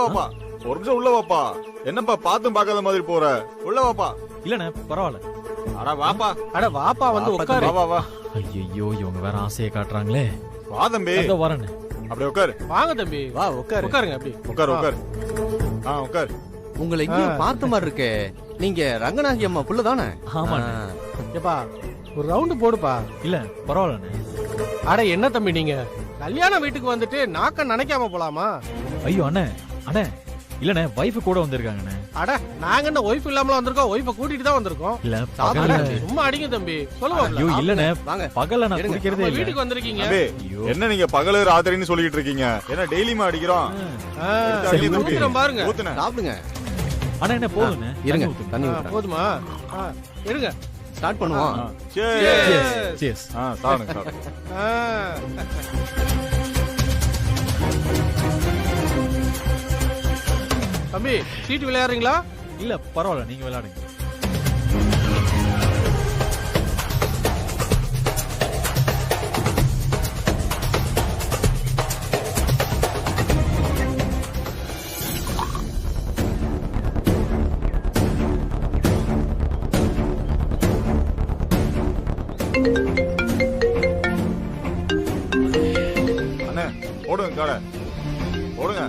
வாப்பா. ஒரு நிமிஷம் உள்ள வாப்பா. என்னப்பா பாத்தும் பார்க்காத மாதிரி போற? உள்ள வாப்பா. இல்லண்ணே பரவாயில்ல. அட வாப்பா. அட வாப்பா வந்து உட்காரு. வா வா. ஐயோ இவங்க வேற ஆசையை காட்டுறாங்களே. வா தம்பி. இதோ வரேன். அப்படியே உட்காரு. வாங்க தம்பி. வா உட்காரு. உட்காருங்க அப்படி. உட்காரு உட்காரு. உட்காரு. உங்களை எங்கேயோ பார்த்த மாதிரி இருக்கே. நீங்க ரங்கநாயகி அம்மா புள்ள தானே? ஆமா. ஏப்பா ஒரு ரவுண்டு போடுப்பா. இல்ல பரவாயில்லண்ணே. அட என்ன தம்பி நீங்க கல்யாண வீட்டுக்கு வந்துட்டு நாக்க நினைக்காம போலாமா? ஐயோ அண்ணே அண்ணே இல்லண்ணே வைஃப் கூட வந்திருக்காங்கண்ணே. அட நாங்க என்ன ஒய்ஃப் இல்லாமல வந்திருக்கோம், ஒய்ஃபை கூட்டிட்டு தான் வந்திருக்கோம். இல்ல சாப்பிடுங்க சும்மா அடிங்க தம்பி. சொல்லுங்க. ஐயோ இல்லண்ணே வாங்க. பகல்ல நான் குடிக்கிறதே இல்ல. வீட்டுக்கு வந்திருக்கீங்க. என்ன நீங்க பகல ராத்திரின்னு சொல்லிட்டு இருக்கீங்க? என்ன டெய்லியுமா அடிக்கிறோம்? ஊத்துறோம் பாருங்க. சாப்பிடுங்க. அண்ணா என்ன போதுண்ணே. இருங்க தண்ணி ஊத்துறேன். போதுமா? எடுங்க. ஸ்டார்ட் பண்ணுவோம். Cheers. சாப்பிடுங்க சாப்பிடுங்க. தம்பி சீட்டு விளையாடுறீங்களா? இல்ல பரவாயில்ல நீங்க விளையாடுங்க. அண்ணே ஓடுங்க காட ஓடுங்க.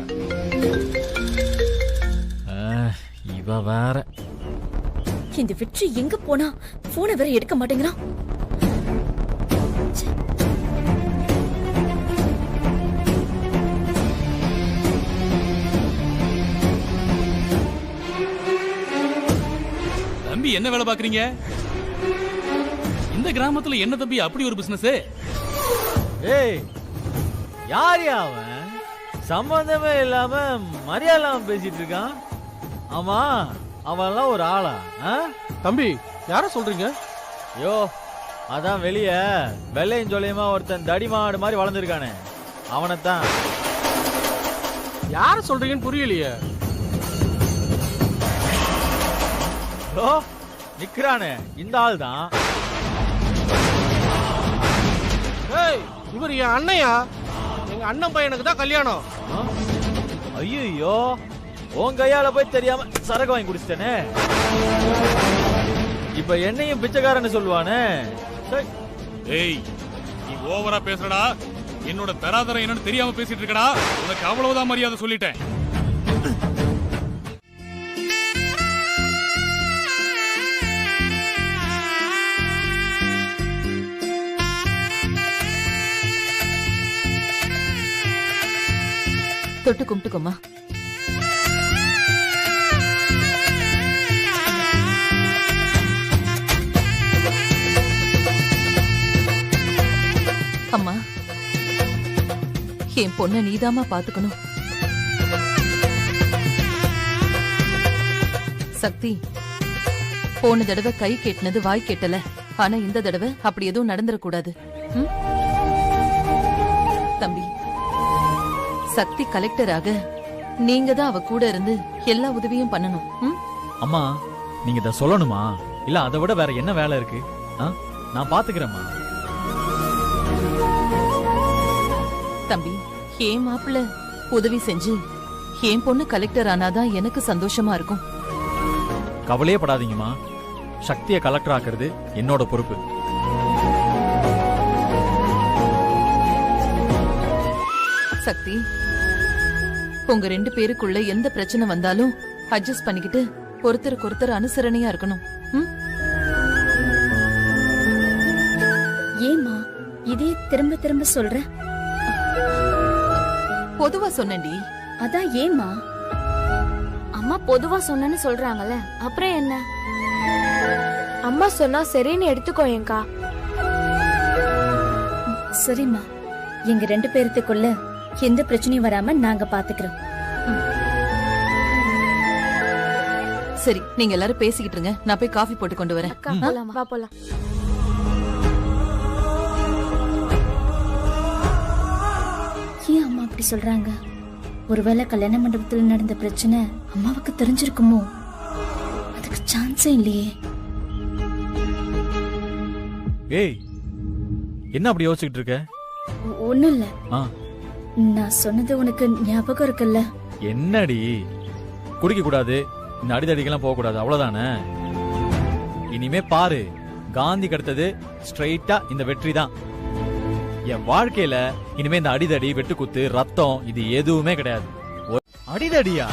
இவ வேற. இந்த வெற்றி எங்க போனா? போனை வேற எடுக்க மாட்டேங்கிறான். தம்பி என்ன வேலை பாக்குறீங்க? இந்த கிராமத்துல என்ன தம்பி அப்படி ஒரு பிசினஸ்? ஏய் யாரியா அவன்? சம்பந்தமே இல்லாம மரியாதை இல்லாம பேசிட்டு இருக்கான். ஆமா அவன்லாம் ஒரு ஆளா? தம்பி யார சொல்றீங்க? யோ அதான் வெளிய வெள்ளையும் சொல்லியமா ஒருத்தன் தடிமாடு மாதிரி வளர்ந்துருக்கானே அவனைத்தான். யார சொல்றீங்கன்னு புரியலையே. ஓ நிக்கிறானே இந்த ஆள் தான். ஏய் இவர் என் அண்ணையா? எங்க அண்ணன் பையனுக்கு தான் கல்யாணம். ஐயோ உன் கையால போய் தெரியாம சரக்கு வாங்கி குடிச்சிட்டேனே. இப்ப என்னையும் பிச்சைக்காரன்னு சொல்லுவானே. ஏய் நீ ஓவரா பேசுறடா. என்னோட தராதரம் என்னன்னு தெரியாம பேசிட்டு இருக்கடா. உனக்கு அவ்வளவுதான் மரியாதை சொல்லிட்டேன். தொட்டு கும்பிட்டுக்கோமா. அம்மா என் பொண்ண நீதாமா பாத்துக்கணும். சக்தி போன தடவை கை கேட்டினது வாய் கேட்டல. ஆனா இந்த தடவை அப்படி எதுவும் நடந்துடக்கூடாது. தம்பி சக்தி கலெக்டராக நீங்க தான் அவ கூட இருந்து எல்லா உதவியும் பண்ணணும். அம்மா நீங்க இத சொல்லணுமா? இல்ல அதை விட வேற என்ன வேலை இருக்கு? நான் பாத்துக்கிறேம்மா. தம்பி ஏன் மாப்பிள்ள உதவி செஞ்சு என் பொண்ணு கலெக்டர் ஆனாதான் எனக்கு சந்தோஷமா இருக்கும். கவலையே படாதீங்கம்மா. சக்தியை கலெக்டர் ஆக்குறது என்னோட பொறுப்பு. சக்தி உங்க 2 பேருக்குள்ள எந்த பிரச்சனை வந்தாலும் அட்ஜஸ்ட் பண்ணிக்கிட்டு ஒருத்தருக்கு ஒருத்தர் அனுசரணையா இருக்கணும். ஏமா இதே திரும்ப திரும்ப சொல்ற? பொதுவா சொன்னேன்டி. அதான் ஏமா? அம்மா பொதுவா சொன்னேன்னு சொல்றாங்கல்ல, அப்புறம் என்ன? அம்மா சொன்னா சரின்னு எடுத்துக்கோயேங்கா. சரிம்மா, எங்க 2 பேருக்குள்ள எந்த பிரச்சனையும் வராம நாங்க பாத்துக்கிறோம். சரி நீங்க எல்லாரும் பேசிக்கிட்டு இருங்க. நான் போய் காஃபி போட்டு கொண்டு வரேன். வா போலாம். ஏன் அம்மா அப்படி சொல்றாங்க? ஒருவேளை கல்யாண மண்டபத்தில் நடந்த பிரச்சனை அம்மாவுக்கு தெரிஞ்சிருக்குமோ? அதுக்கு சான்ஸே இல்லையே. ஏய் என்ன அப்படி யோசிச்சுட்டு இருக்க? ஒண்ணும் இல்ல. நான் சொன்னது உனக்கு ஞாபகம் இருக்குல்ல? என்னடி குடிக்க கூடாது, இந்த அடிதடிக்கெல்லாம் போக கூடாது, அவ்வளவுதானே? இனிமே பாரு, காந்தி கிடைத்தது ஸ்ட்ரைட்டா இந்த வெற்றி தான். என் வாழ்க்கையில இனிமே இந்த அடிதடி, வெட்டுக்குத்து, ரத்தம் இது எதுவுமே கிடையாது. அடிதடியா?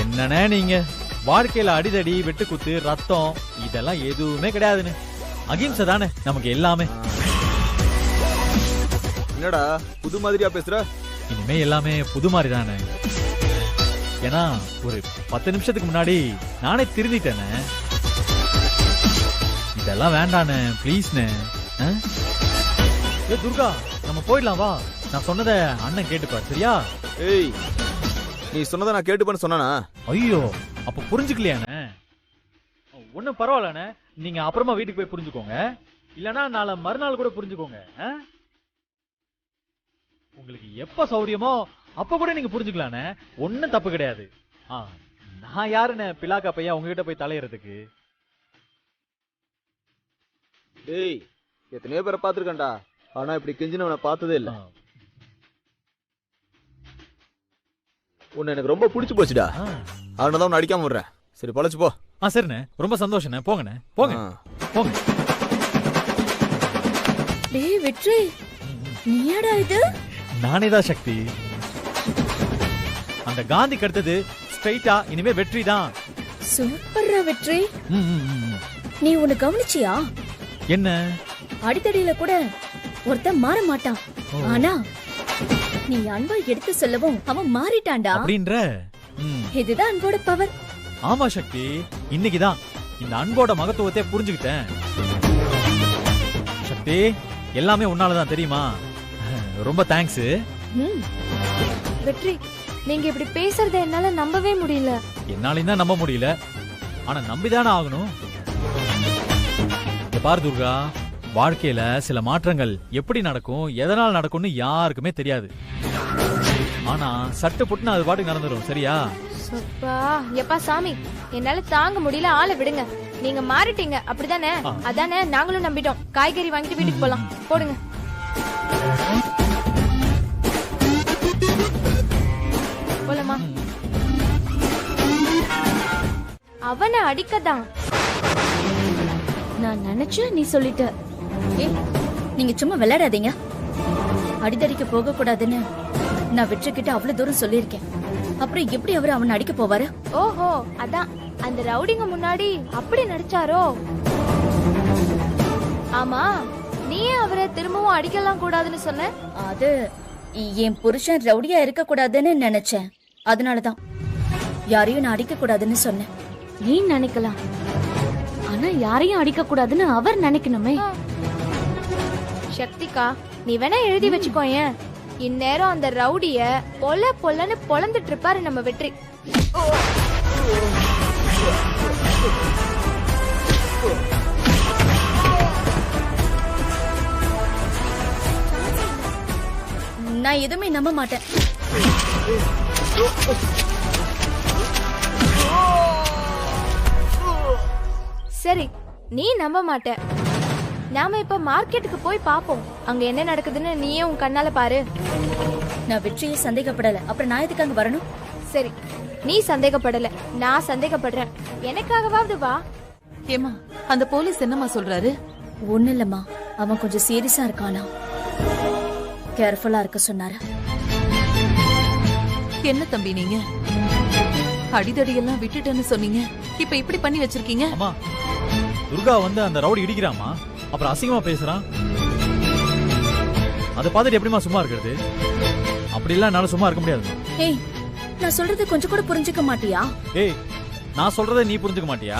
என்னண்ணே நீங்க? வாழ்க்கையில அடிதடி, வெட்டுக்குத்து, ரத்தம் இதெல்லாம் எதுவுமே கிடையாதுன்னு. அகிம்சை தானே நமக்கு எல்லாமே. என்னடா புது மாதிரியா பேசுற? இனிமே எல்லாமே புது மாதிரி தானே. ஏன்னா ஒரு 10 நிமிஷத்துக்கு முன்னாடி நானே திருந்திட்டேனே. இதெல்லாம் வேண்டானே, ப்ளீஸ்ண்ணே. ஏ துர்கா, நம்ம போயிடலாம் வா. நான் சொன்னத அண்ணன் கேட்டுப்பார், சரியா? ஏய், நீ சொன்னதை நான் கேட்டுப்பேன்னு சொன்னானா? ஐயோ, அப்ப புரிஞ்சுக்கலையானே? ஒண்ணும் பரவாயில்லண்ணே, நீங்க அப்புறமா வீட்டுக்கு போய் புரிஞ்சுக்கோங்க. இல்லனா நாளை மறுநாள் கூட புரிஞ்சுக்கோங்க. உங்களுக்கு எப்ப சௌரியமோ அப்ப கூட நீங்க புரிஞ்சுக்கலானே, ஒன்னும் தப்பு கிடையாது. நான் யாருன்னு பிலாக்கா பையா உங்ககிட்ட போய் தலையறதுக்கு? ஏய், எத்தனையோ பேரை பாத்துருக்கேன்டா, ஆனா இப்படி கெஞ்சினவனை பார்த்ததே இல்ல. உன்னை எனக்கு ரொம்ப பிடிச்சு போச்சுடா, அதனாலதான் உன்னை அடிக்காம விடுறேன். சரி பழச்சு போ. சரிண்ணே, ரொம்ப சந்தோஷண்ணே. போங்கண்ணே, போங்க போங்க. டேய் வெற்றி, நீயாடா இது? நானே தான் சக்தி. அந்த காந்தி கடுத்தது ஸ்ட்ரைட்டா இனிமே வெற்றி தான். சூப்பர்ரா வெற்றி. நீ உன்னை கவனிச்சியா? என்ன? அடித்தடியில கூட ஒருத்தன் மாற மாட்டான், ஆனா நீ அன்பா எடுத்து சொல்லவும் அவன் மாறிட்டான்டா. அப்படின்ற? இதுதான் அன்போட பவர். ஆமா சக்தி, இன்னைக்குதான் இந்த அன்போட மகத்துவத்தை புரிஞ்சுக்கிட்டேன். சக்தி, எல்லாமே உன்னாலதான் தெரியுமா? ரொம்ப தேங்க்ஸ். வெற்றி, நீங்க இப்படி பேசுறத என்னால நம்பவே முடியல. என்னாலையும் தான் நம்ப முடியல, ஆனா நம்பிதானே ஆகணும். பாரு துர்கா, வாழ்க்கையில சில மாற்றங்கள் எப்படி நடக்கும், எதனால் நடக்கும்னு யாருக்குமே தெரியாது. ஆனா சட்டு புட்டுன்னு அது பாட்டுக்கு நடந்துரும், சரியா? எப்பா சாமி, என்னால தாங்க முடியல, ஆளை விடுங்க. நீங்க மாறிட்டீங்க அப்படிதானே? அதானே நாங்களும் நம்பிட்டோம். காய்கறி வாங்கிட்டு வீட்டுக்கு போலாம், போடுங்க. போலாமா? அவனை அடிக்கதான் நான் நினைச்சு நீ சொல்லிட்ட. நீங்க சும்மா விளையாடாதீங்க. அடிதடிக்க போக கூடாதுன்னு நான் வெற்றிக்கிட்ட அவ்வளவு தூரம் சொல்லியிருக்கேன். அப்புறம் எப்படி அவரு அவனை அடிக்க போவாரு? ஓஹோ, அதான் அந்த ரவுடிங்க முன்னாடி அப்படி நடிச்சாரோ? ஆமா, நீயே அவரை திரும்பவும் அடிக்கலாம் கூடாதுன்னு சொன்ன. அது என் புருஷன் ரவுடியா இருக்க கூடாதுன்னு நினைச்சேன், அதனாலதான் யாரையும் நான் அடிக்க கூடாதுன்னு சொன்னேன். நீ நினைக்கலாம், ஆனா யாரையும் அடிக்க கூடாதுன்னு அவர் நினைக்கணுமே. சக்திகா, நீ வேணா எழுதி வச்சுக்கோயேன். இந்நேரம் அந்த ரவுடிய பொல பொலன்னு பொலந்துட்டு இருப்பாரு நம்ம வெற்றி. நான் எதுவுமே நம்ப மாட்டேன். சரி, நீ நம்ப மாட்ட. நாம இப்ப மார்க்கெட்டுக்கு போய் பாப்போம், அங்க என்ன நடக்குதுன்னு நீயே உன் கண்ணால பாரு. நான் வெற்றியை சந்தேகப்படல, அப்புறம் நான் எதுக்கு அங்க வரணும்? சரி, நீ சந்தேகப்படல, நான் சந்தேகப்படுறேன். எனக்காகவாவது வா. ஏமா, அந்த போலீஸ் என்னமா சொல்றாரு? ஒண்ணு இல்லம்மா, அவன் கொஞ்சம் சீரியஸா இருக்கானா, கேர்ஃபுல்லா இருக்க சொன்னாரு. என்ன தம்பி நீங்க அடிதடி எல்லாம் விட்டுட்டேன்னு சொன்னீங்க, இப்ப இப்படி பண்ணி வச்சிருக்கீங்க? அம்மா, துர்கா வந்து அந்த ரவுடி இடிக்கிறாமா, அப்புறம் அசிங்கமா பேசுறான். அதை பார்த்துட்டு எப்படிமா சும்மா இருக்கிறது? அப்படி எல்லாம் என்னால சும்மா இருக்க முடியாது. ஏய், நான் சொல்றது கொஞ்சம் கூட புரிஞ்சுக்க மாட்டியா? ஏய், நான் சொல்றதை நீ புரிஞ்சுக்க மாட்டியா?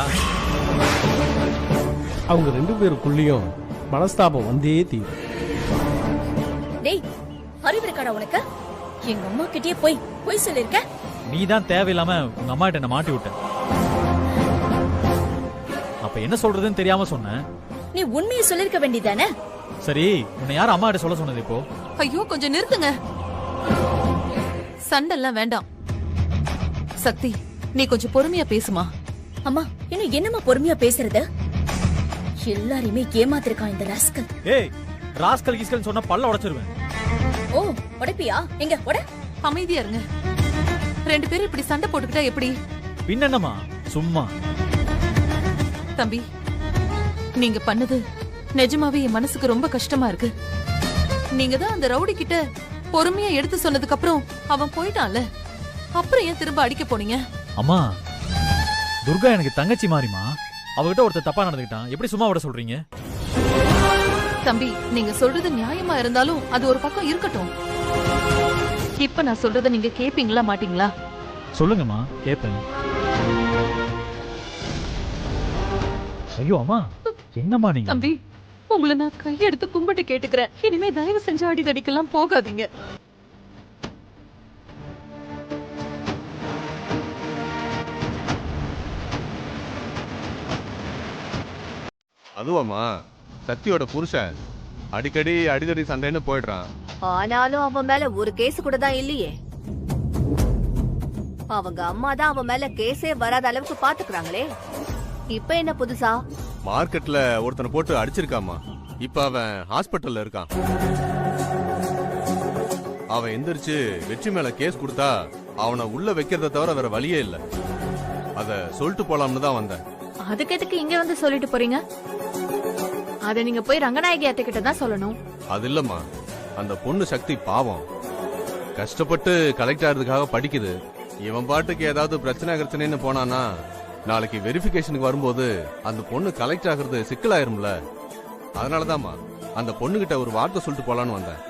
அவங்க 2 பேருக்குள்ளேயும் மனஸ்தாபம் வந்தே தீரும். டேய், அறிவு இருக்காடா உனக்கு? எங்க அம்மா கிட்டயே போய் சொல்லிருக்க. நீ தான் தேவையில்லாம உங்க அம்மா கிட்ட என்ன மாட்டி விட்ட. அப்ப என்ன சொல்றதுன்னு தெரியாம சொன்னேன். நீ உண்மையை சொல்லிருக்க வேண்டியதானே? சரி, உன்னை யார் அம்மா கிட்ட சொல்ல சொன்னது இப்போ? ஐயோ, கொஞ்சம் நிறுத்துங்க. சண்டெல்லாம் வேண்டாம். சக்தி, நீ கொஞ்சம் பொறுமையா பேசுமா. அம்மா, இன்னும் என்னமா பொறுமையா பேசுறது? எல்லாரையுமே ஏமாத்திருக்கான் இந்த ராஸ்கல். ஏய், ராஸ்கல் கீஸ்கல் சொன்னா பல்ல உடைச்சிருவேன். ஓ, உடைப்பியா? எங்க உட? அமைதியா இருங்க. ரெண்டு பேரும் இப்படி சண்டை போட்டுக்கிட்டா எப்படி? பின்னமா சும்மா. தம்பி, நீங்க பண்ணது நிஜமாவே என் மனசுக்கு ரொம்ப கஷ்டமா இருக்கு. நீங்க தான் அந்த ரவுடி கிட்ட பொறுமையா எடுத்து சொன்னதுக்கு அப்புறம் அவன் போயிட்டான்ல, அப்புறம் ஏன் திரும்ப அடிக்க போனீங்க? அம்மா, துர்கா எனக்கு தங்கச்சி மாறிமா. அவகிட்ட ஒருத்தர் தப்பா நடந்துக்கிட்டான், எப்படி சும்மா விட சொல்றீங்க? தம்பி, நீங்க சொல்றது நியாயமா இருந்தாலும் அது ஒரு பக்கம் இருக்கட்டும். இப்ப நான் சொல்றத நீங்க கேப்பீங்களா மாட்டீங்களா? சொல்லுங்கம்மா, கேப்பேன். ஐயோ அம்மா, என்னம்மா நீங்க? தம்பி, உங்களை நான் கையெடுத்து கும்பிட்டு கேட்டுக்கிறேன். இனிமே தயவு செஞ்சு அடிதடிக்கெல்லாம் போகாதீங்க. அதுவாமா சக்தியோட புருஷன் அடிக்கடி அடிதடி சண்டைன்னு போயிடுறான். ஆனாலும் அவன் மேல ஒரு கேஸ் கூட தான் இல்லையே. அவங்க அம்மா தான் அவன் மேல கேஸே வராத அளவுக்கு பாத்துக்கிறாங்களே. இப்ப என்ன புதுசா? மார்க்கெட்ல ஒருத்தனை போட்டு அடிச்சிருக்காமா. இப்ப அவன் ஹாஸ்பிட்டல்ல இருக்கான். அவன் எந்திரிச்சு வெற்றி மேல கேஸ் கொடுத்தா அவனை உள்ள வைக்கிறத தவிர வேற வழியே இல்ல. அத சொல்லிட்டு போலாம்னு தான் வந்தேன். அதுக்கு எதுக்கு இங்க வந்து சொல்லிட்டு போறீங்க? அத நீங்க போய் ரங்கநாயகி அத்தை கிட்ட தான் சொல்லணும். அது இல்லம்மா, அந்த பொண்ணு சக்தி பாவம், கஷ்டப்பட்டு கலெக்ட் ஆகிறதுக்காக படிக்குது. இவன் பாட்டுக்கு ஏதாவது பிரச்சனைன்னு போனானா நாளைக்கு வெரிஃபிகேஷனுக்கு வரும்போது அந்த பொண்ணு கலெக்ட் ஆகுறது சிக்கலாயிரும்ல. அதனாலதாம்மா அந்த பொண்ணுகிட்ட ஒரு வார்த்தை சொல்லிட்டு போலான்னு வந்தேன்.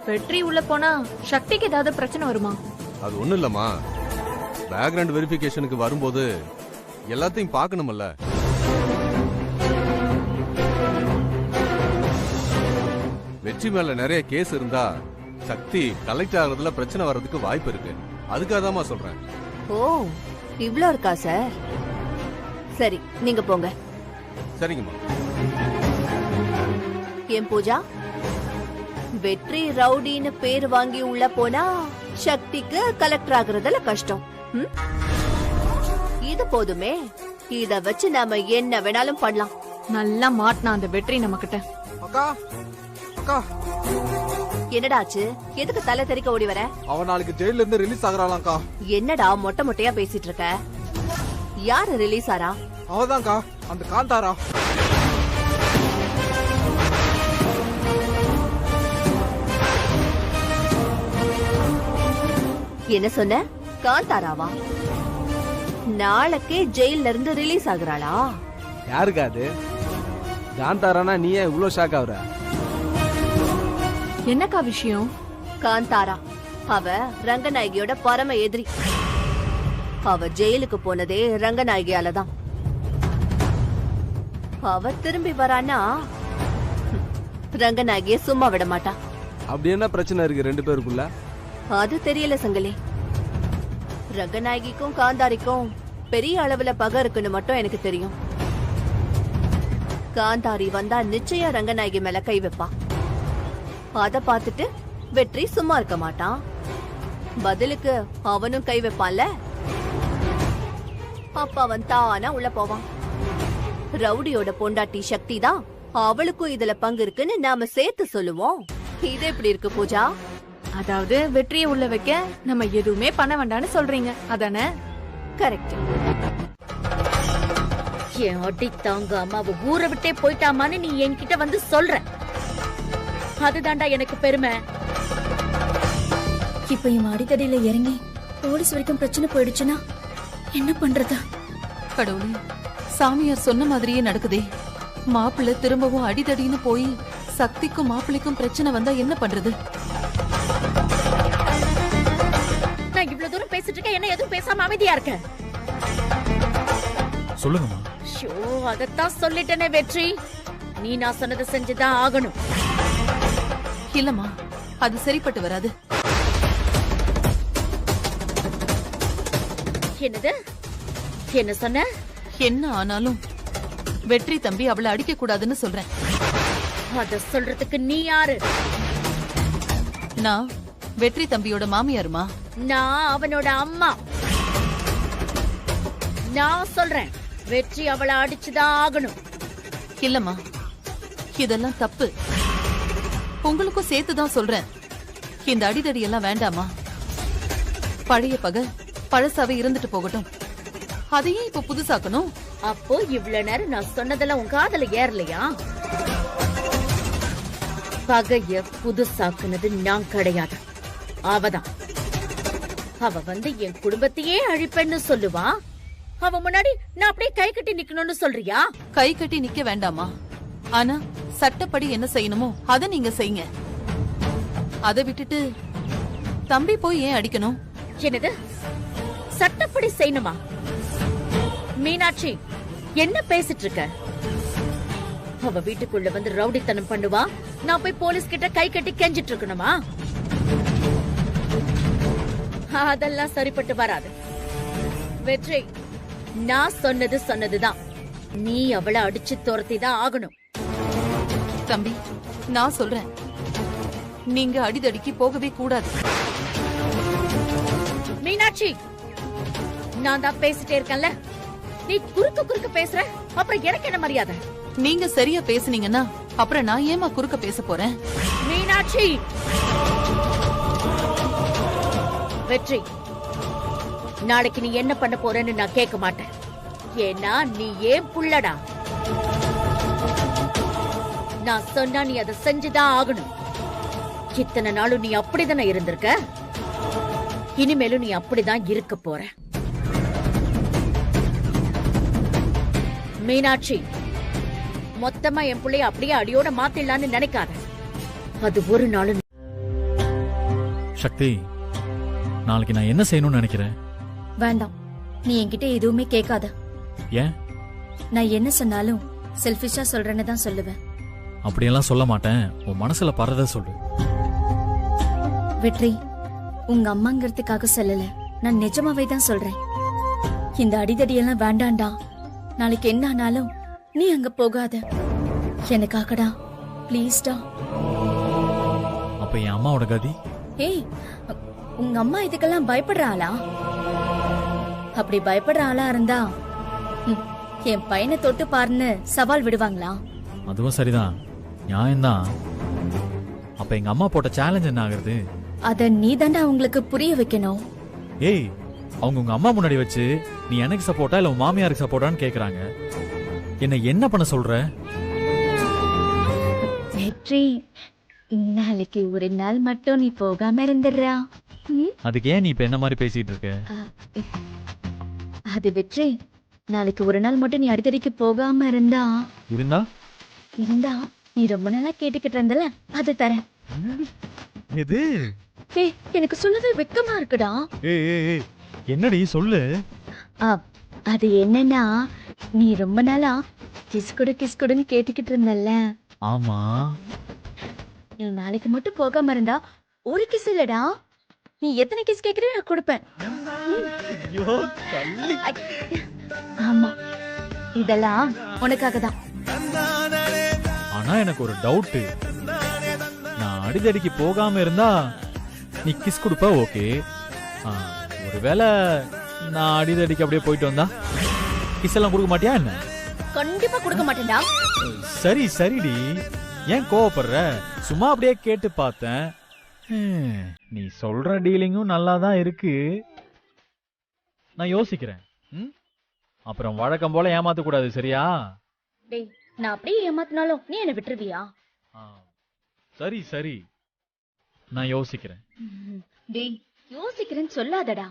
வெற்றி உள்ள போனா சக்திக்கு ஏதாவது பிரச்சனை வருமா? அது ஒண்ணும் இல்லம்மா, பேக்ரவுண்ட் வெரிஃபிகேஷனுக்கு வரும்போது எல்லாத்தையும் பார்க்கணும்ல. வெற்றி மேல நிறைய கேஸ் இருந்தா சக்தி கலெக்ட் ஆகுறதுல பிரச்சனை வர்றதுக்கு வாய்ப்பு இருக்கு. அதுக்காக தான் சொல்றேன். ஓ, இவ்ளோ இருக்கா சார்? சரி, நீங்க போங்க. சரிங்கம்மா. ஏன் பூஜா, வெற்றி ரவுடின்னு பேர் வாங்கி உள்ள போனா சக்திக்கு கலெக்டர் ஆகுறதுல கஷ்டம். இது போதுமே, இத வச்சு நாம என்ன வேணாலும் பண்ணலாம். நல்லா மாட்டினா அந்த வெற்றி நம்ம கிட்ட. அக்கா அக்கா, என்னடாச்சு? எதுக்கு தலை தெறிக்க ஓடி வர? அவன் நாளைக்கு ஜெயில இருந்து ரிலீஸ் ஆகுறாளாம்க்கா. என்னடா மொட்டை மொட்டையா பேசிட்டு இருக்க? யாரு ரிலீஸ் ஆறா? அவதான்க்கா, அந்த காந்தாரா. என்ன சொன்ன? காந்தாராவா? நாளைக்கே ஜெயில இருந்து ரிலீஸ் ஆகுறாளா? யாருக்கா அது? காந்தாரானா நீ ஏன் இவ்ளோ ஷாக் ஆகுற? என்னக்கா விஷயம்? காந்தாரா அவ ரங்கநாயகியோட பரம எதிரி. அவ ஜெயிலுக்கு போனதே ரங்கநாயகியால தான். அவ திரும்பி வரானா ரங்கநாயகிய சும்மா விட மாட்டா. அப்படி என்ன பிரச்சனை இருக்கு ரெண்டு பேருக்குள்ள? அது தெரியல சங்கலி. ரங்கநாயகிக்கும் காந்தாரிக்கும் பெரிய அளவுல பகை இருக்குன்னு மட்டும் எனக்கு தெரியும். காந்தாரி வந்தா நிச்சயம் ரங்கநாயகி மேல கை வைப்பா. அத பாத்துட்டு வெற்றி சும்மா இருக்க மாட்டான். பதிலுக்கு அவனும் கை வைப்பான்ல. அப்ப அவன் தானா உள்ள போவான். ரவுடியோட பொண்டாட்டி சக்தி தான், அவளுக்கும் இதுல பங்கு இருக்குன்னு நாம சேர்த்து சொல்லுவோம். இது எப்படி இருக்கு பூஜா? அதாவது வெற்றியை உள்ள வைக்க நம்ம எதுவுமே பண்ண வேண்டாம்னு சொல்றீங்க, அதானே? கரெக்ட். என் அடி தாங்க அம்மாவை ஊரை விட்டே போயிட்டாமான்னு நீ என்கிட்ட வந்து சொல்ற. அதுதான்டா எனக்கு பெருமை. இப்ப இவன் அடித்தடியில இறங்கி போலீஸ் வரைக்கும் பிரச்சனை போயிடுச்சுன்னா என்ன பண்றது? கடவுளே, சாமியார் சொன்ன மாதிரியே நடக்குதே. மாப்பிள்ளை திரும்பவும் அடிதடின்னு போய் சக்திக்கும் மாப்பிள்ளைக்கும் பிரச்சனை வந்தா என்ன பண்றது? நான் இவ்வளவு தூரம் பேசிட்டு இருக்கேன், என்ன எதுவும் பேசாம அமைதியா இருக்க? சொல்லுங்கம்மா. ஷோ, அதத்தான் சொல்லிட்டேனே வெற்றி, நீ நான் சொன்னதை செஞ்சுதான் ஆகணும். இல்லம்மா, அது சரிப்பட்டு வராது. என்னது? என்ன சொன்ன? என்ன ஆனாலும் வெற்றி தம்பி அவளை அடிக்க கூடாதுன்னு சொல்றேன். அத சொல்றதுக்கு நீ யாரு? நான் வெற்றி தம்பியோட மாமியாருமா. நான் அவனோட அம்மா. நான் சொல்றேன், வெற்றி அவளை அடிச்சுதான் ஆகணும். இல்லம்மா, இதெல்லாம் தப்பு. உங்களுக்கும் சேர்த்துதான் சொல்றேன். இந்த அடிதடி எல்லாம் வேண்டாமா? பழைய பகை பழசாவே இருந்துட்டு போகட்டும். அதையே இப்ப புதுசாக்கணும். அப்போ இவ்வளவு நேரம் நான் சொன்னதெல்லாம் உன் காதுல ஏறலையா? பகைய புதுசாக்குனது நான் கிடையாது, அவதான். அவ வந்து என் குடும்பத்தையே அழிப்பேன்னு சொல்லுவா. அவ முன்னாடி நான் அப்படியே கை கட்டி நிக்கணும்னு சொல்றியா? கை கட்டி நிக்க வேண்டாமா? ஆனா சட்டப்படி என்ன செய்யணுமோ அத நீங்க செய்யுங்க. அதை விட்டுட்டு தம்பி போய் ஏன் அடிக்கணும்? என்னது சட்டப்படி செய்யணுமா? மீனாட்சி, என்ன பேசிட்டு இருக்க? அவ வீட்டுக்குள்ள வந்து ரவுடித்தனம் பண்ணுவா, நான் போய் போலீஸ் கிட்ட கை கட்டி கெஞ்சிட்டு இருக்கணுமா? அதெல்லாம் சரிப்பட்டு வராது. வெற்றி, நான் சொன்னதுதான். நீ அவளை அடிச்சு துரத்தி தான் ஆகணும். தம்பி, நான் சொல்றேன், நீங்க அடிதடிக்கு போகவே கூடாது. மீனாட்சி, நான் தான் பேசிட்டே இருக்கேன்ல, நீ குறுக்க பேசுற, அப்புறம் எனக்கு என்ன மரியாதை? நீங்க சரியா பேசுனீங்கன்னா அப்புறம் நான் ஏமா குறுக்க பேச போறேன்? மீனாட்சி, வெற்றி, நாளைக்கு நீ என்ன பண்ண போறேன்னு நான் கேட்க மாட்டேன். ஏன்னா நீ ஏன் புள்ளடா. நான் சொன்னா நீ அதை செஞ்சுதான் ஆகணும். இத்தனை நாளும் நீ அப்படிதானே இருந்திருக்க, இனிமேலும் நீ அப்படிதான் இருக்க போற. மீனாட்சி, மொத்தமா என் பிள்ளைய அப்படியே அடியோட மாத்திடலான்னு நினைக்காத. அது ஒரு நாளும். சக்தி, நாளைக்கு நான் என்ன செய்யணும்னு நினைக்கிறேன்? வேண்டாம், நீ என்கிட்ட எதுவுமே கேட்காத. ஏன்? நான் என்ன சொன்னாலும் செல்ஃபிஷா சொல்றேன்னு தான் சொல்லுவேன். அப்படியெல்லாம் சொல்ல மாட்டேன், உன் மனசுல பறத சொல்லு. வெற்றி, உங்க அம்மாங்கிறதுக்காக சொல்லல, நான் நிஜமாவே தான் சொல்றேன். இந்த அடிதடியெல்லாம் வேண்டாண்டா. நாளைக்கு என்ன ஆனாலும் நீ அங்க போகாத. எனக்காகடா, ப்ளீஸ்டா. அப்ப என் அம்மாவோட கதி? ஏய், உங்க அம்மா இதுக்கெல்லாம் பயப்படுற ஆளா? அப்படி பயப்படுற ஆளா இருந்தா என் பையனை தொட்டு பாருன்னு சவால் விடுவாங்களா? அதுவும் சரிதான், நியாயம்தான். அப்ப எங்க அம்மா போட்ட சேலஞ்ச் என்ன ஆகுறது? அத நீ தாண்டா அவங்களுக்கு புரிய வைக்கணும். ஏய், அவங்க உங்க அம்மா முன்னாடி வச்சு நீ எனக்கு சப்போர்ட்டா இல்ல உன் மாமியாருக்கு சப்போர்ட்டான்னு கேக்குறாங்க. என்ன பண்ண சொல்ற? வெற்றி, நாளைக்கு ஒரு நாள் மட்டும் நீ போகாம இருந்துடுறா. அதுக்கு ஏன் நீ இப்ப என்ன மாதிரி பேசிட்டு இருக்க? அது வெற்றி, நாளைக்கு ஒரு நாள் மட்டும் நீ அடிக்கடிக்கு போகாம இருந்தா நீ ரொம்ப நாளா கேட்டுக்கிட்டு இருந்தல, அது தரேன். எது? ஏய், எனக்கு சொல்லவே வெக்கமா இருக்குடா. ஏய், என்னடி சொல்லு. அது என்னன்னா, நீ ரொம்ப நாளா கிஸ் கொடுன்னு கேட்டுக்கிட்டு இருந்தல்ல. ஆமா. நீ நாளைக்கு மட்டும் போகாம இருந்தா ஒரு கிஸ் இல்லடா, நீ எத்தனை கிஸ் கேக்குறியோ நான் கொடுப்பேன். ஆமா, இதெல்லாம் உனக்காக தான். ஆனா எனக்கு ஒரு டவுட். நான் அடிதடிக்கு போகாம இருந்தா நீ கிஸ் கொடுப்ப, ஓகே. ஒருவேளை நான் அடிதடிக்கு அப்படியே போயிட்டு வந்தா கிஸ் எல்லாம் கொடுக்க மாட்டியா என்ன? கண்டிப்பா கொடுக்க மாட்டேன்டா. சரிடி, ஏன் கோவப்படுற? சும்மா அப்படியே கேட்டு பார்த்தேன். நீ சொல்ற டீலிங்கும் நல்லாதான் இருக்கு, நான் யோசிக்கிறேன். அப்புறம் வழக்கம் போல ஏமாத்த கூடாது, சரியா? டேய், நான் அப்படியே ஏமாத்தினாலும் நீ என்ன விட்டுருவியா? சரி, நான் யோசிக்கிறேன். டேய், யோசிக்கிறேன்னு சொல்லாதடா.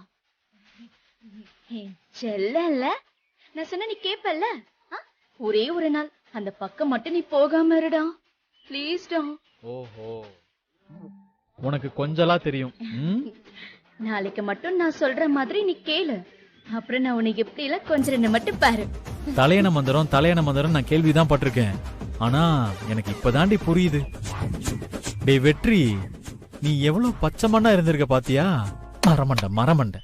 செல்லல, நான் சொன்ன நீ கேப்பல்ல. ஒரே ஒரு நாள் அந்த பக்கம் மட்டும் நீ போகாம இருடா, ப்ளீஸ்டா. ஓஹோ, உனக்கு கொஞ்சலா தெரியும். நாளைக்கு மட்டும் நான் சொல்ற மாதிரி நீ கேளு, அப்புறம் நான் உனக்கு எப்படி இல்ல கொஞ்சம் மட்டும் பாரு. தலையண மந்திரம் நான் கேள்விதான் பட்டிருக்கேன், ஆனா எனக்கு இப்பதாண்டி புரியுது. டேய் வெற்றி, நீ எவ்வளவு பச்சை மண்ணா இருந்திருக்க பாத்தியா? மரமண்ட.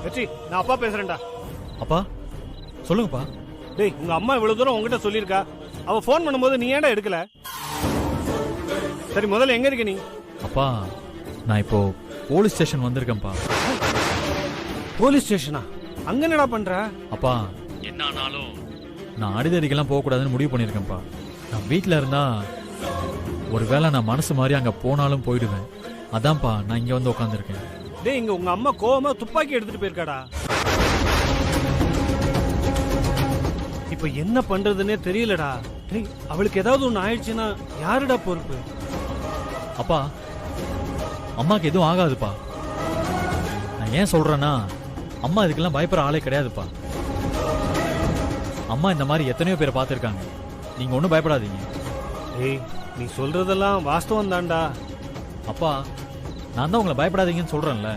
வெற்றி, நான் அப்பா பேசுறேன்டா. அப்பா, சொல்லுங்கப்பா. டேய், உங்க அம்மா இவ்வளவு தூரம் உங்ககிட்ட சொல்லிருக்கா, அவ போன் பண்ணும்போது நீ ஏன்டா எடுக்கல? சரி, முதல்ல எங்க இருக்க நீ? அப்பா, நான் இப்போ போலீஸ் ஸ்டேஷன் வந்திருக்கேன்ப்பா. போலீஸ் ஸ்டேஷனா? அங்க என்னடா பண்ற? அப்பா, என்ன ஆனாலும் நான் அடிதடிக்கெல்லாம் போக கூடாதுன்னு முடிவு பண்ணிருக்கேன்ப்பா. நான் வீட்ல இருந்தா ஒருவேளை நான் மனசு மாதிரி அங்க போனாலும் போயிடுவேன். அதான்ப்பா நான் இங்க வந்து உட்காந்துருக்கேன். டேய், இங்க உங்க அம்மா கோவமா துப்பாக்கி எடுத்துட்டு போயிருக்காடா. இப்ப என்ன பண்றதுன்னே தெரியலடா. டேய், அவளுக்கு ஏதாவது ஒண்ணு ஆயிடுச்சுன்னா யாருடா பொறுப்பு? அப்பா, அம்மாக்கு எதுவும் ஆகாதுப்பா. நான் ஏன் சொல்றேன்னா, அம்மா இதுக்கெல்லாம் பயப்படுற ஆளே கிடையாதுப்பா. அம்மா இந்த மாதிரி எத்தனையோ பேரை பார்த்துருக்காங்க. நீங்க ஒன்றும் பயப்படாதீங்க. டேய், நீ சொல்றதெல்லாம் வாஸ்தவம் தான்டா. அப்பா, நான் தான் உங்களை பயப்படாதீங்கன்னு சொல்றேன்ல.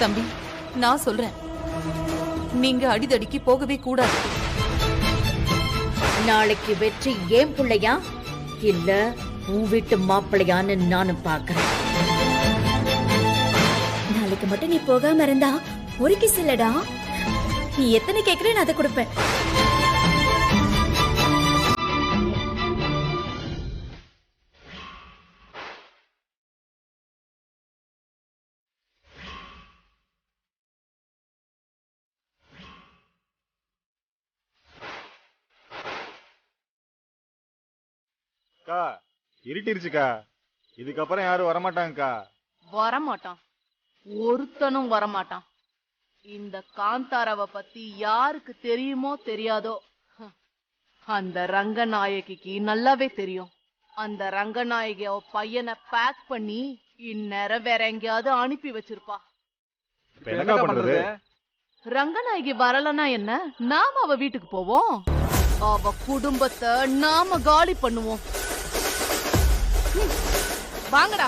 தம்பி, நான் சொல்றேன், நீங்க அடிதடிக்கு போகவே கூடாது. நாளைக்கு வெற்றி ஏன் பிள்ளையா இல்ல உன் வீட்டு மாப்பிள்ளையான்னு நானும் பாக்குறேன். நாளைக்கு மட்டும் நீ போகாம இருந்தா ஒரு கிஸ் இல்லடா, நீ எத்தனை கேக்குற நான் அதை கொடுப்பேன். அக்கா, இருட்டிருச்சுக்கா. இதுக்கப்புறம் யாரும் வரமாட்டாங்கக்கா. வரமாட்டான், ஒருத்தனும் வரமாட்டான். இந்த காந்தாராவை பத்தி யாருக்கு தெரியுமோ தெரியாதோ, அந்த ரங்கநாயகிக்கு நல்லாவே தெரியும். அந்த ரங்கநாயகி அவ பையனை பேக் பண்ணி இந்நேரம் வேற எங்கேயாவது அனுப்பி வச்சிருப்பா. என்ன பண்றது? ரங்கநாயகி வரலன்னா என்ன, நாம அவ வீட்டுக்கு போவோம். அவ குடும்பத்தை நாம காலி பண்ணுவோம். வாங்கடா.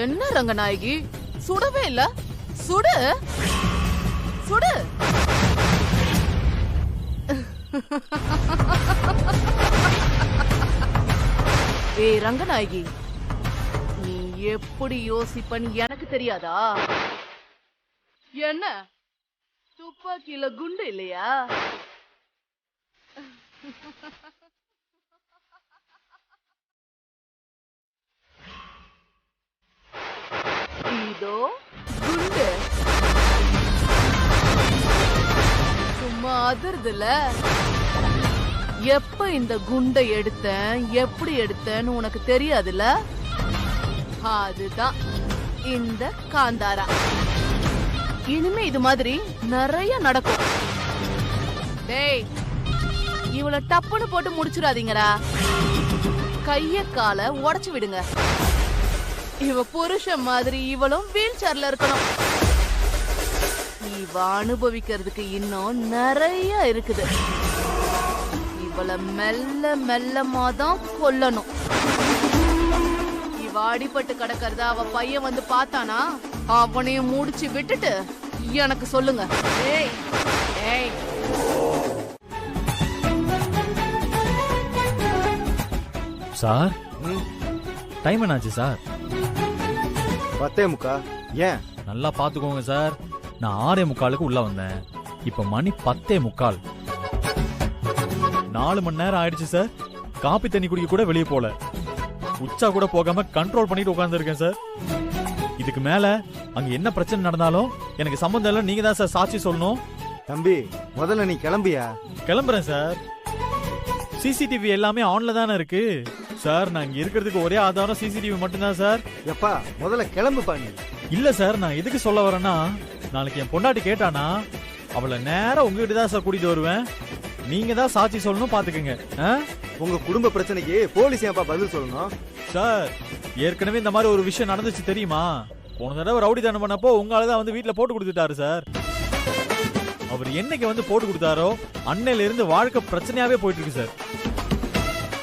என்ன ரங்கநாயகி, சுடவே இல்ல? சுடு சுடு. ஏய் ரங்கநாயகி, நீ எப்படி யோசிப்பன்னு எனக்கு தெரியாதா? என்ன துப்பாக்கியில குண்டு இல்லையா? இதோ குண்டு. சும்மா அதிர்துல. எப்ப இந்த குண்டை எடுத்தேன், எப்படி எடுத்தேன்னு உனக்கு தெரியாதுல? அதுதான் இந்த காந்தாரா. இனிமே இது மாதிரி நிறைய நடக்கும். டேய், இவள டப்புன்னு போட்டு முடிச்சிடாதீங்கடா. கைய கால உடைச்சு விடுங்க. இவ புருஷன் மாதிரி இவளும் வீல் சேர்ல இருக்கணும். இவ அனுபவிக்கிறதுக்கு இன்னும் நிறைய இருக்குது. இவள மெல்ல மெல்லமாதான் கொல்லணும். இவ அடிபட்டு கிடக்கிறத அவ பையன் வந்து பார்த்தானா, அவனையும் முடிச்சு விட்டுட்டு எனக்கு சொல்லுங்க. ஏய் ஏய், சார், டைம் என்னாச்சு சார்? 10:45. ஏன்? நல்லா பாத்துக்கோங்க சார். நான் 6:45 உள்ள வந்தேன். இப்ப மணி 10:45. 4 மணி நேரம் ஆயிடுச்சு சார். காப்பி தண்ணி குடிக்க கூட வெளியே போல. உச்சா கூட போகாம கண்ட்ரோல் பண்ணிட்டு உட்கார்ந்து இருக்கேன் சார். இதுக்கு மேல அங்க என்ன பிரச்சனை நடந்தாலும் எனக்கு சம்பந்தம் இல்ல. நீங்க தான் சார் சாட்சி சொல்லணும். தம்பி, முதல்ல நீ கிளம்பியா? கிளம்புறேன் சார். சிசிடிவி எல்லாமே ஆன்ல தானே இருக்கு சார். நான் இங்க இருக்கிறதுக்கு ஒரே ஆதாரம் சிசிடிவி மட்டும்தான் சார். எப்பா, முதல்ல கிளம்புப்பா நீ. இல்ல சார், நான் எதுக்கு சொல்ல வரேன்னா, நாளைக்கு என் பொண்டாட்டி கேட்டானா அவளை நேரா உங்ககிட்ட தான் சார் கூட்டிட்டு வருவேன். நீங்க தான் சாட்சி சொல்லணும், பாத்துக்கங்க. உங்க குடும்ப பிரச்சனைக்கு போலீஸ் ஏன்பா பதில் சொல்லணும்? சார், ஏற்கனவே இந்த மாதிரி ஒரு விஷயம் நடந்துச்சு தெரியுமா? போன தடவை ரவுடி தானம் பண்ணப்போ உங்க ஆளுதான் வந்து வீட்டுல போட்டு கொடுத்துட்டாரு சார். அவர் என்னைக்கு வந்து போட்டு கொடுத்தாரோ அன்னையில இருந்து வாழ்க்கை பிரச்சனையாவே போயிட்டு இருக்கு சார்.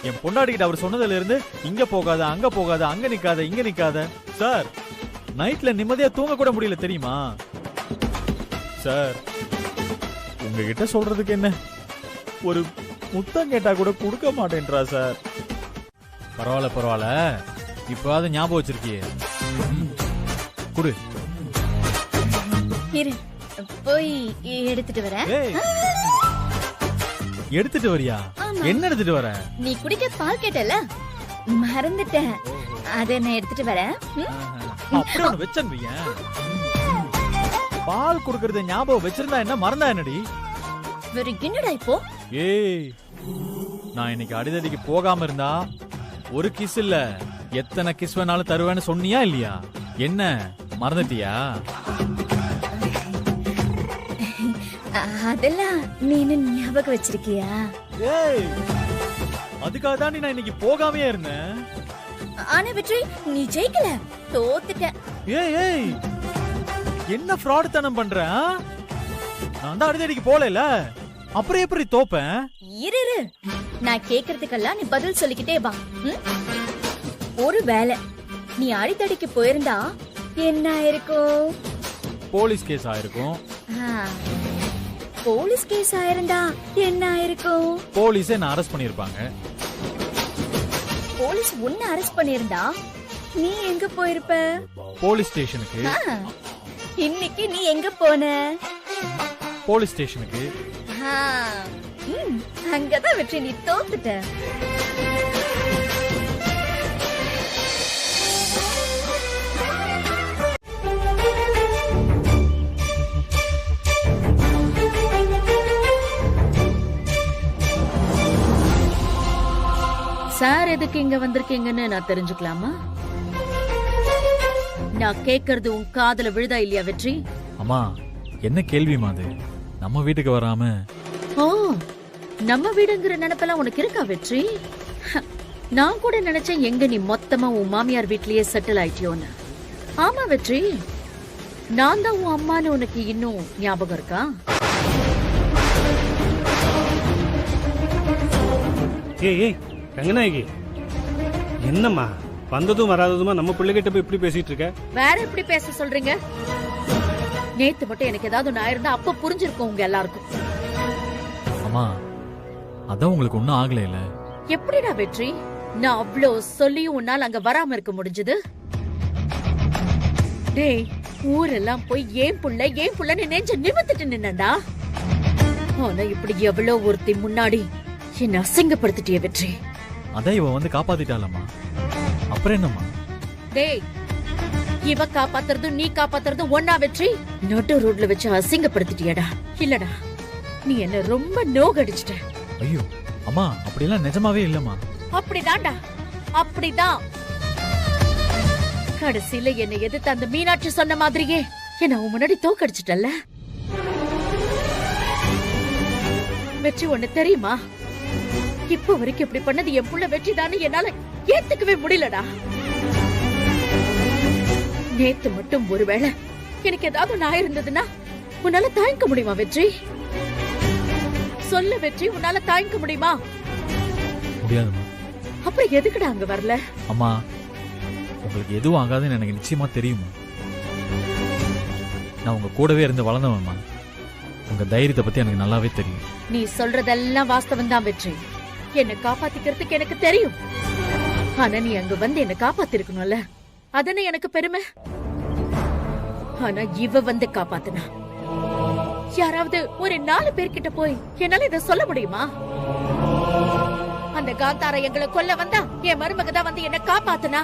என் பொண்டாட்டி கிட்ட அவர் சொன்னதுல இருந்து இங்க போகாத, அங்க போகாத, அங்க நிக்காத, இங்க நிக்காத. சார், நைட்ல நிம்மதியா தூங்க கூட முடியல தெரியுமா சார்? உங்ககிட்ட சொல்றதுக்கு என்ன, ஒரு முத்தம் கேட்டா கூட கொடுக்க மாட்டேன்றா சார். பரவாயில்ல பரவாயில்ல, இப்போது ஞாபகம் வச்சிருக்கியே. குடு. இரு, போய் எடுத்துட்டு வரேன். எடுத்துட்டு வரியா? ஆமா. என்ன எடுத்துட்டு வர? நீ குடிக்க பால் கேட்டல, மறந்துட்டேன். அத நான் எடுத்துட்டு வரேன். அப்படியே ஒண்ணு வச்சேன். பால் குடுக்கறத ஞாபகம் வச்சிருந்தா என்ன, மறந்தா என்னடி? வேற என்னடா இப்போ? ஏய், நான் இன்னைக்கு அடிதடிக்கு போகாம இருந்தா ஒரு கிஸ் இல்ல, எத்தனை கிஸ் வேணாலும் தருவேன்னு சொன்னியா இல்லையா? என்ன மறந்துட்டியா? அதெல்லாம் நீ ஞாபகம் வச்சிருக்கியா? ஏய், அதுக்காக தான் நான் இன்னைக்கு போகாமையே இருந்தேன். ஆனா வெற்றி, நீ ஜெயிக்கல, தோத்துட்ட. ஏய் ஏய், என்ன ஃப்ராட் தனம் பண்ற? நான் தான் அடிதடிக்கு போகல, அப்புறம் எப்படி தோப்பேன்? இரு, நான் கேக்குறதுக்கெல்லாம் நீ பதில் சொல்லிக்கிட்டே வா. ஒரு வேளை நீ அடிதடிக்கு போயிருந்தா என்ன ஆயிருக்கும்? போலீஸ் கேஸ் ஆயிருக்கும். போலீஸ் கேஸ் ஆயிருந்தா என்ன ஆயிருக்கும்? போலீஸே என்ன அரெஸ்ட் பண்ணிருப்பாங்க. போலீஸ் உன்னை அரெஸ்ட் பண்ணிருந்தா நீ எங்க போயிருப்ப? போலீஸ் ஸ்டேஷனுக்கு. இன்னைக்கு நீ எங்க போன? போலீஸ் ஸ்டேஷனுக்கு. அங்கதான் வெற்றி, நீ தோத்துட்ட. சார் எதுக்கு இங்க வந்திருக்கீங்கன்னு நான் தெரிஞ்சுக்கலாமா? நான் கேக்குறது உன் காதுல விழுதா இல்லையா வெற்றி? அம்மா, என்ன கேள்விமா அது? நம்ம வீட்டுக்கு வராம. ஓ, நம்ம வீடுங்கிற நினைப்பெல்லாம் உனக்கு இருக்கா வெற்றி? நான் கூட நினைச்சேன் எங்க நீ மொத்தமா உன் மாமியார் வீட்லயே செட்டில் ஆயிட்டியோன்னு. ஆமா வெற்றி, நான் தான் உன் அம்மான்னு உனக்கு இன்னும் ஞாபகம் இருக்கா? ஏய் ரங்கநாயகி, என்னம்மா வந்ததும் வராததுமா நம்ம பிள்ளைகிட்ட போய் இப்படி பேசிட்டு இருக்க? வேற எப்படி பேச சொல்றீங்க? நேத்து மட்டும் எனக்கு ஏதாவது ஒண்ணு ஆயிருந்தா அப்ப புரிஞ்சிருக்கும் உங்க எல்லாருக்கும். அம்மா, அதான் உங்களுக்கு ஒண்ணும் ஆகல இல்ல? எப்படிடா வெற்றி, நான் அவ்வளோ சொல்லியும் உன்னால அங்க வராம இருக்க முடிஞ்சது? டேய், ஊரெல்லாம் போய் ஏன் புள்ளன்னு நெஞ்ச நிமித்திட்டு நின்னடா. ஆனா இப்படி எவ்வளவு ஒருத்தி முன்னாடி என்ன அசிங்கப்படுத்திட்டிய வெற்றி. அதான் இவ வந்து காப்பாத்திட்டாலம்மா, அப்புறம் என்னம்மா? டேய், இவ காப்பாத்துறதும் நீ காப்பாத்துறதும் ஒன்னா வெற்றி? நடு ரோட்ல வச்சு அசிங்கப்படுத்திட்டியடா. இல்லடா, நீ என்ன ரொம்ப நோகடிச்சிட்ட. ஐயோ அம்மா, அப்படியெல்லாம் நிஜமாவே இல்லம்மா. அப்படிதான்டா, அப்படிதான். கடைசியில என்னை எதிர்த்து அந்த மீனாட்சி சொன்ன மாதிரியே என்ன உன் முன்னாடி தோக்கடிச்சிட்டல்ல வெற்றி. ஒண்ணு தெரியுமா, இப்ப வரைக்கும் இப்படி பண்ணது என் புள்ள வெற்றி தானே என்னால ஏத்துக்கவே முடியலடா. நேத்து மட்டும் ஒருவேளை எனக்கு ஏதாவது நான் இருந்ததுன்னா உன்னால தாங்கிக்க முடியுமா வெற்றி? சொல்ல வெற்றி, உன்னால தாங்கிக்க முடியுமா? முடியாதுமா. அப்புறம் எதுக்குடா அங்க வரல? அம்மா, உங்களுக்கு எதுவும் ஆகாதுன்னு எனக்கு நிச்சயமா தெரியுமா. நான் உங்க கூடவே இருந்து வளர்ந்தவன்மா. உங்க தைரியத்தை பத்தி எனக்கு நல்லாவே தெரியும். நீ சொல்றதெல்லாம் வாஸ்தவம் தான் வெற்றி. என்ன காப்பாத்திக்கிறதுக்கு எனக்கு தெரியும். ஆனா நீ அங்க வந்து என்ன காப்பாத்திருக்கணும்ல, அதனை எனக்கு பெருமை. ஆனா இவ வந்து காப்பாத்துனா யாராவது ஒரு 4 பேர்கிட்ட போய் என்னால இத சொல்ல முடியுமா? அந்த காந்தார எங்களை கொல்ல வந்தா என் மருமக தான் வந்து என்ன காப்பாத்துனா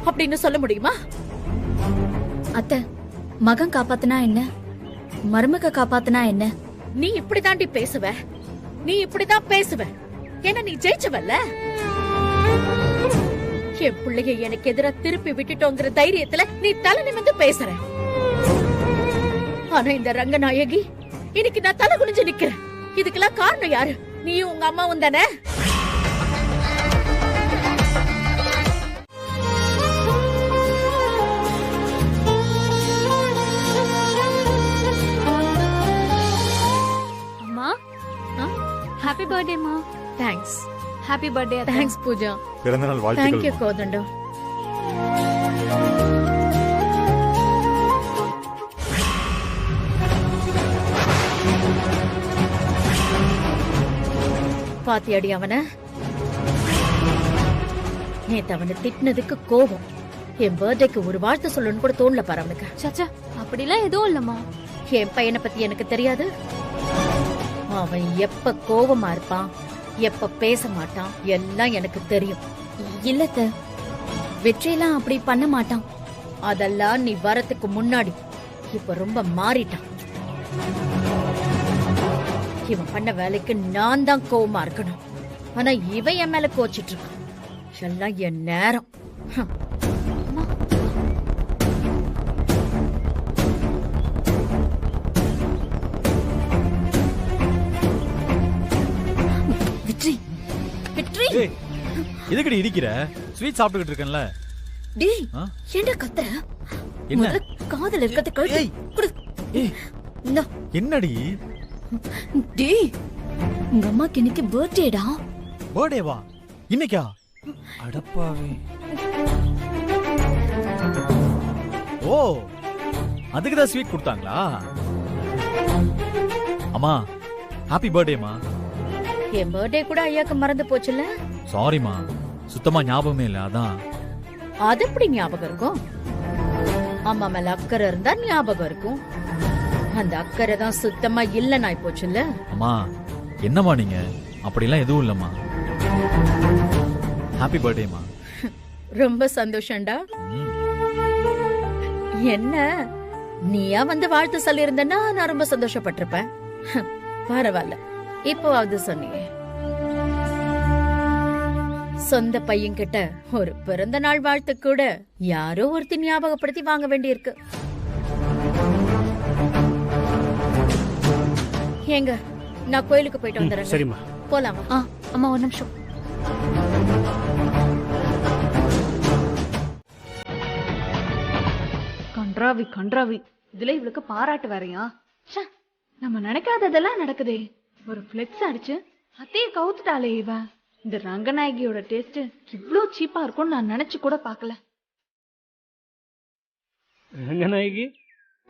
அப்படின்னு சொல்ல முடியுமா? அத்தை, மகன் காப்பாத்துனா என்ன, மருமக காப்பாத்துனா என்ன? நீ இப்படிதாண்டி பேசுவ, நீ இப்படிதான் பேசுவ. ஏன்னா நீ ஜெயிச்சவல்ல. என் பிள்ளைய எனக்கு எதிரா திருப்பி விட்டுட்டோங்கிற தைரியத்துல நீ தலை நிமிர்ந்து பேசுற. ஆனா இந்த ரங்கநாயகி இன்னைக்கு நான் தலை குனிஞ்சு நிக்கிறேன். இதுக்கெல்லாம் காரணம் யாரு? நீயும் உங்க அம்மாவும் தானே. அம்மா, ஹாப்பி பர்த்டே மா. Thanks. Happy birthday. Thanks Pooja. பிறந்தநாள் Thank you வாழ்த்துக்கள். கோதண்டம். பாத்தியாடி அவன நேத்து அவனை திட்டினதுக்கு கோபம். என் பர்த்டேக்கு ஒரு வார்த்தை சொல்லணும்னு கூட தோணல பாரு அவனுக்கு. சச்சா அப்படிலாம் எதுவும் இல்லம்மா. என் பையனை பத்தி எனக்கு தெரியாது. அவன் எப்ப கோவமா இருப்பான், எப்ப பேச மாட்டான் எல்லாம் எனக்கு தெரியும். இல்லத்த, வெற்றியெல்லாம் அப்படி பண்ண மாட்டான். அதெல்லாம் நீ வரத்துக்கு முன்னாடி. இப்ப ரொம்ப மாறிட்டான். இவன் பண்ண வேலைக்கு நான் தான் கோவமா இருக்கணும். ஆனா இவன் என் மேல கோச்சிட்டு இருக்கான். எல்லாம் என் நேரம். வெற்றி, வெற்றி, எதுக்கடி இடிக்கிற? ஸ்வீட் சாப்பிட்டுக்கிட்டு இருக்கேன்ல. டேய் ஆ? ஏன்டா கத்துற? என்ன? முதல்ல காதல இருக்கத கழட்டு. குடு. இந்தா. என்னடி? டேய், உங்க அம்மாக்கு இன்னைக்கு பர்த்டேடா. பர்த்டேவா? இன்னைக்கா? அடப்பாவே. ஓ, அதுக்கு தான் ஸ்வீட் கொடுத்தாங்களா? அம்மா, ஹாப்பி பர்த்டேமா. என் பர்த்டே கூட ஐயாக்கு மறந்து போச்சுல்ல. சாரிமா, சுத்தமா ஞாபகமே இல்ல. அதான். அது எப்படி ஞாபகம் இருக்கும்? அம்மா மேல அக்கறை இருந்தா ஞாபகம் இருக்கும். அந்த அக்கறை தான் சுத்தமா இல்ல நாய் போச்சுல்ல. அம்மா, என்னம்மா நீங்க? அப்படிலாம் எதுவும் இல்லம்மா. ஹாப்பி பர்த்டேமா. ரொம்ப சந்தோஷம்டா. என்ன நீயா வந்து வாழ்த்து சொல்லி இருந்தனா நான் ரொம்ப சந்தோஷப்பட்டிருப்பேன். பரவாயில்ல, இப்போவாவது சொன்னீங்க. சொந்த பையன் கிட்ட ஒரு பிறந்த நாள் வாழ்த்து கூட யாரோ ஒருத்தி ஞாபகப்படுத்தி வாங்க வேண்டியிருக்கு. ஏங்க, நான் கோயிலுக்கு போயிட்டு வந்துடுறேன். சரிம்மா. போலாமா? அம்மா ஒரு நிமிஷம். கன்றாவி கன்றாவி, இதுல இவளுக்கு பாராட்டு வேறையா? நம்ம நினைக்காததெல்லாம் நடக்குதே. ஒரு பிளெக்ஸ் அடிச்சு அத்தைய கவுத்துட்டாளே இவ. இந்த ரங்கநாயகியோட டேஸ்ட் இவ்ளோ சீப்பா இருக்கும்னு நான் நினைச்சு கூட பாக்கல. ரங்கநாயகி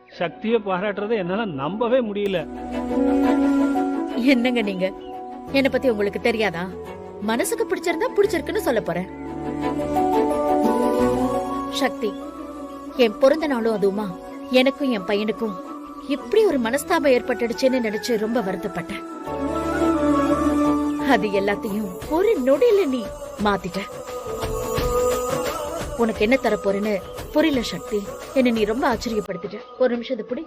சக்தியை பாராட்டுறதை என்னால நம்பவே முடியல. என்னங்க நீங்க? என்ன பத்தி உங்களுக்கு தெரியாதா? மனசுக்கு பிடிச்சிருந்தா பிடிச்சிருக்குன்னு சொல்ல போறேன். சக்தி, என் பிறந்த நாளும் அதுவுமா எனக்கும் என் பையனுக்கும் இப்படி ஒரு மனஸ்தாபம் ஏற்பட்டுடுச்சுன்னு நினைச்சு ரொம்ப வருத்தப்பட்டேன். அது எல்லாத்தையும் ஒரு நொடியில நீ மாத்திட்ட. உனக்கு என்ன தர போறேன்னு புரியல சக்தி. என்ன நீ ரொம்ப ஆச்சரியப்படுத்திட்ட. ஒரு நிமிஷம் இது புடி.